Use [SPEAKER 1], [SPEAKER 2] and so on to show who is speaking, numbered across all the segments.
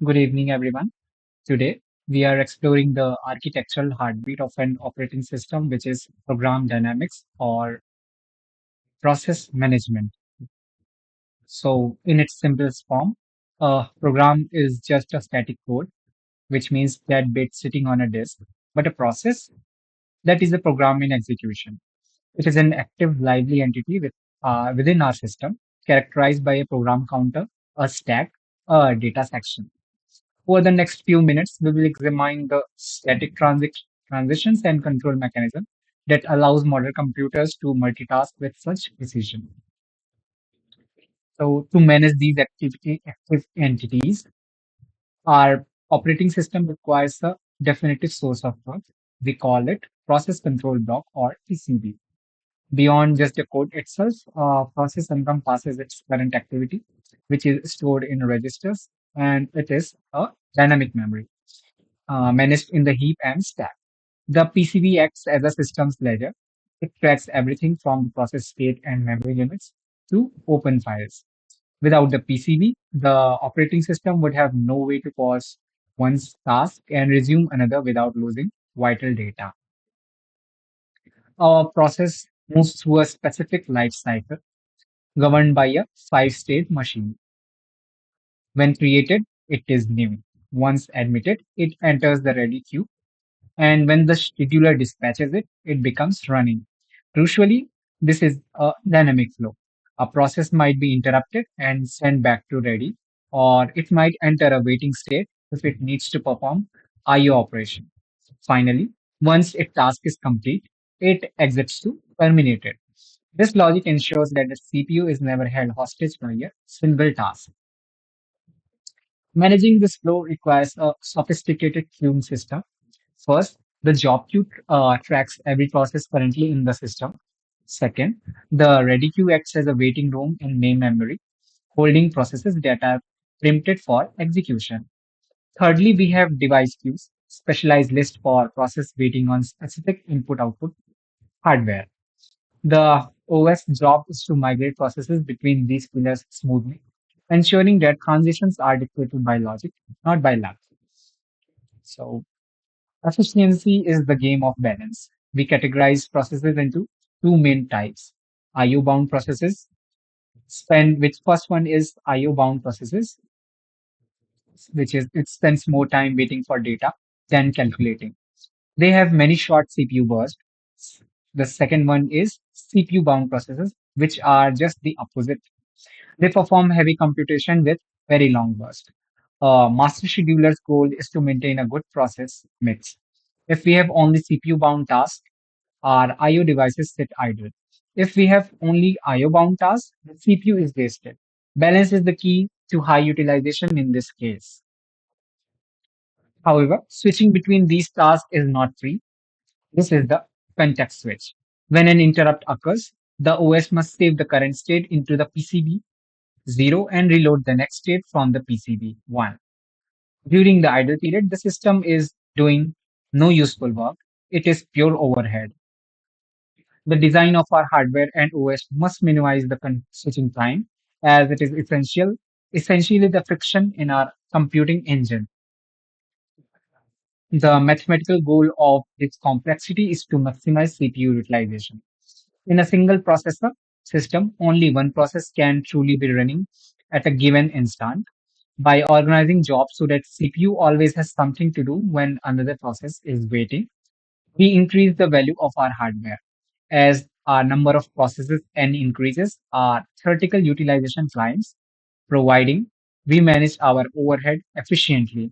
[SPEAKER 1] Good evening, everyone. Today, we are exploring the architectural heartbeat of an operating system, which is program dynamics or process management. So, in its simplest form, a program is just a static code, which means that bit sitting on a disk, but a process that is a program in execution. It is an active, lively entity within our system, characterized by a program counter, a stack, a data section. Over the next few minutes, we will examine the static transitions and control mechanism that allows modern computers to multitask with such precision. So, to manage these active entities, our operating system requires a definitive source of truth. We call it process control block or PCB. Beyond just the code itself, process encompasses its current activity, which is stored in registers, and it is a dynamic memory managed in the heap and stack. The PCB acts as a systems ledger. It tracks everything from process state and memory limits to open files. Without the PCB, the operating system would have no way to pause one's task and resume another without losing vital data. Our process moves through a specific life cycle governed by a five-state machine. When created, it is new. Once admitted, it enters the ready queue, and when the scheduler dispatches it, it becomes running. Crucially, this is a dynamic flow. A process might be interrupted and sent back to ready, or it might enter a waiting state if it needs to perform IO operation. Finally, once a task is complete, it exits to terminated. This logic ensures that the CPU is never held hostage by a single task. Managing this flow requires a sophisticated queuing system. First, the job queue tracks every process currently in the system. Second, the ready queue acts as a waiting room in main memory, holding processes that are preempted for execution. Thirdly, we have device queues, specialized list for process waiting on specific input-output hardware. The OS job is to migrate processes between these pillars smoothly, ensuring that transitions are dictated by logic, not by luck. So, efficiency is the game of balance. We categorize processes into two main types. IO bound processes, which first one is IO bound processes, which is it spends more time waiting for data than calculating. They have many short CPU bursts. The second one is CPU bound processes, which are just the opposite. They perform heavy computation with very long bursts. Master scheduler's goal is to maintain a good process mix. If we have only CPU bound tasks, our IO devices sit idle. If we have only IO bound tasks, the CPU is wasted. Balance is the key to high utilization in this case. However, switching between these tasks is not free. This is the context switch. When an interrupt occurs, the OS must save the current state into the PCB 0 and reload the next state from the PCB 1. During the idle period, the system is doing no useful work. It is pure overhead. The design of our hardware and OS must minimize the switching time as it is essentially the friction in our computing engine. The mathematical goal of this complexity is to maximize CPU utilization. In a single processor system, only one process can truly be running at a given instant. By organizing jobs so that CPU always has something to do when another process is waiting, we increase the value of our hardware. As our number of processes n increases, our theoretical utilization climbs, providing we manage our overhead efficiently.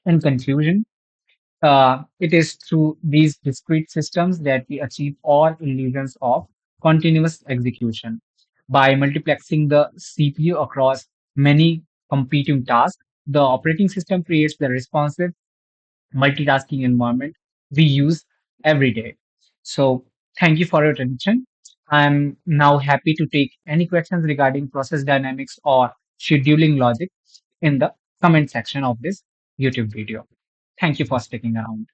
[SPEAKER 1] In conclusion, it is through these discrete systems that we achieve all illusions of continuous execution. By multiplexing the CPU across many competing tasks, the operating system creates the responsive multitasking environment we use every day. So, thank you for your attention. I'm now happy to take any questions regarding process dynamics or scheduling logic in the comment section of this YouTube video. Thank you for sticking around.